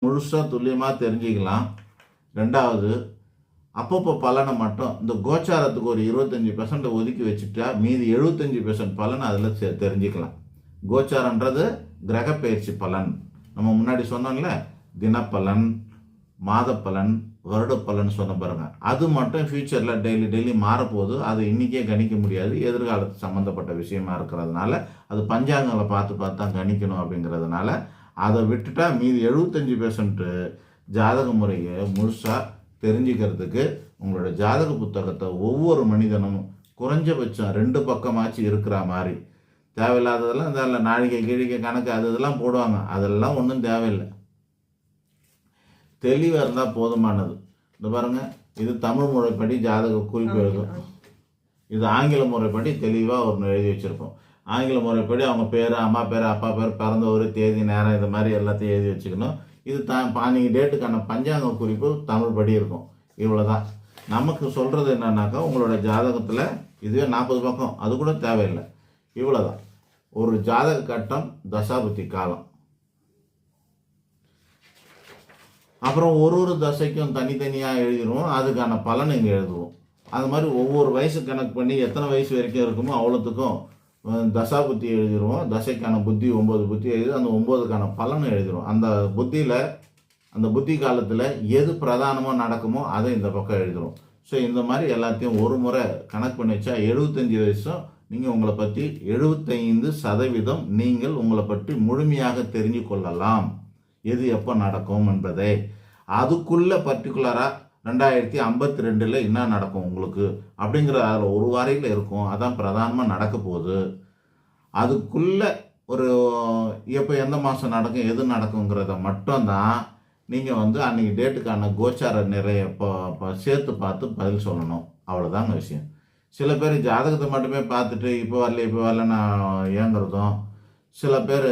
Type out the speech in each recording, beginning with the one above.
முழுசாக துல்லியமாக தெரிஞ்சுக்கலாம். ரெண்டாவது, அப்பப்போ பலனை மட்டும் இந்த கோச்சாரத்துக்கு ஒரு 25% ஒதுக்கி வச்சுட்டா மீதி 75% பலனை அதில் தெரிஞ்சுக்கலாம். கோச்சாரன்றது கிரக பயிற்சி பலன். நம்ம முன்னாடி சொன்னோம்ல, தினப்பலன், மாத பலன், வருட பலன் சொன்ன பாருங்க. அது மட்டும் ஃபியூச்சரில் டெய்லி மாறப்போகுது. அது இன்றைக்கே கணிக்க முடியாது, எதிர்காலத்து சம்மந்தப்பட்ட விஷயமா இருக்கிறதுனால அது பஞ்சாங்கங்களை பார்த்து தான் கணிக்கணும். அப்படிங்கிறதுனால அதை விட்டுட்டா மீதி 75% ஜாதக முறையை முழுசாக தெரிஞ்சுக்கிறதுக்கு உங்களோட ஜாதக புத்தகத்தை ஒவ்வொரு மனிதனும் குறைஞ்சபட்சம் 2 பக்கமாச்சு இருக்கிற மாதிரி. தேவையில்லாததெல்லாம் இந்த நாழிகை கிழிகை கணக்கு அதெல்லாம் போடுவாங்க, அதெல்லாம் ஒன்றும் தேவையில்லை. தெளிவாக இருந்தால் போதுமானது. இந்த பாருங்க, இது தமிழ் முறைப்படி ஜாதக குறிப்பு எழுதும். இது ஆங்கில முறைப்படி தெளிவாக ஒரு எழுதி வச்சுருப்போம். ஆங்கில முறைப்படி அவங்க பேர், அம்மா பேர், அப்பா பேர், பிறந்த ஒரு தேதி, நேரம், இது மாதிரி எல்லாத்தையும் எழுதி வச்சுக்கணும். இது நீங்கள் டேட்டுக்கான பஞ்சாங்க குறிப்பு தமிழ் படி இருக்கும். இவ்வளோதான். நமக்கு சொல்கிறது என்னன்னாக்கா, உங்களோட ஜாதகத்தில் இதுவே 40 பக்கம், அது கூட தேவையில்லை. இவ்வளோதான். ஒரு ஜாதக கட்டம், தசாபுத்தி காலம், அப்புறம் ஒரு தசைக்கும் தனித்தனியாக எழுதிடுவோம். அதுக்கான பலன் இங்கே எழுதுவோம். அது மாதிரி ஒவ்வொரு வயசு கணக்கு பண்ணி எத்தனை வயசு வரைக்கும் இருக்குமோ அவ்வளோத்துக்கும் தசா புத்தி எழுதிடுவோம். தசைக்கான புத்தி 9 புத்தி எழுதி அந்த 9க்கான பலனை எழுதிடுவோம். அந்த புத்தியில், அந்த புத்தி காலத்தில் எது பிரதானமாக நடக்குமோ அதை இந்த பக்கம் எழுதிடுவோம். ஸோ இந்த மாதிரி எல்லாத்தையும் ஒரு முறை கணக்கு பண்ணி வச்சா 75 வயசும் நீங்கள் உங்களை பற்றி 75% நீங்கள் உங்களை பற்றி முழுமையாக தெரிஞ்சு கொள்ளலாம். எது எப்போ நடக்கும் என்பதை. அதுக்குள்ளே பர்டிகுலராக 2052 என்ன நடக்கும் உங்களுக்கு அப்படிங்கிற அதில் ஒரு வாரையில் இருக்கும். அதான் பிரதானமாக நடக்க போகுது. அதுக்குள்ளே ஒரு எப்போ எந்த மாதம் நடக்கும், எது நடக்குங்கிறத மட்டும்தான் நீங்கள் அன்றைக்கி டேட்டுக்கான கோச்சார நிறைய சேர்த்து பார்த்து பதில் சொல்லணும். அவ்வளோதாங்க விஷயம். சில பேர் ஜாதகத்தை மட்டுமே பார்த்துட்டு இப்போ வரலன்னு ஏங்குறதும், சில பேர்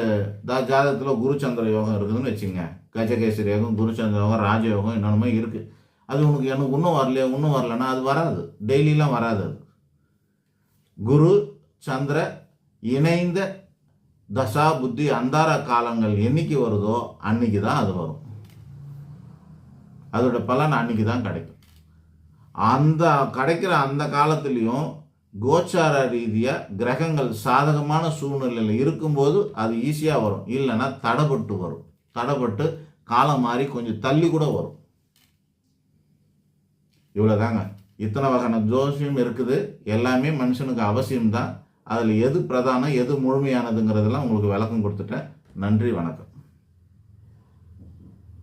ஜாதகத்தில் குருச்சந்திர யோகம் இருக்குதுன்னு வச்சுங்க. கஜகேசரி யோகம், குருச்சந்திர யோகம், ராஜயோகம் என்னென்னமோ இருக்குது. அது எனக்கு இன்னும் வரலன்னா அது வராது. டெய்லியெலாம் வராது. அது குரு சந்திர இணைந்த தசா புத்தி அந்தார காலங்கள் என்னைக்கு வருதோ அன்னைக்கு தான் அது வரும். அதோட பலன் அன்னைக்கு தான் கிடைக்கும். அந்த கிடைக்கிற அந்த காலத்துலேயும் கோச்சார ரீதியாக கிரகங்கள் சாதகமான சூழ்நிலையில் இருக்கும்போது அது ஈஸியாக வரும். இல்லைன்னா தடைப்பட்டு வரும். தடைப்பட்டு காலம் மாறி கொஞ்சம் தள்ளி கூட வரும். இவ்வளோதாங்க. இத்தனை வகையான ஜோசியம் இருக்குது. எல்லாமே மனுஷனுக்கு அவசியம்தான். அதில் எது பிரதானம், எது முழுமையானதுங்கிறதெல்லாம் உங்களுக்கு விளக்கம் கொடுத்துட்டேன். நன்றி, வணக்கம்.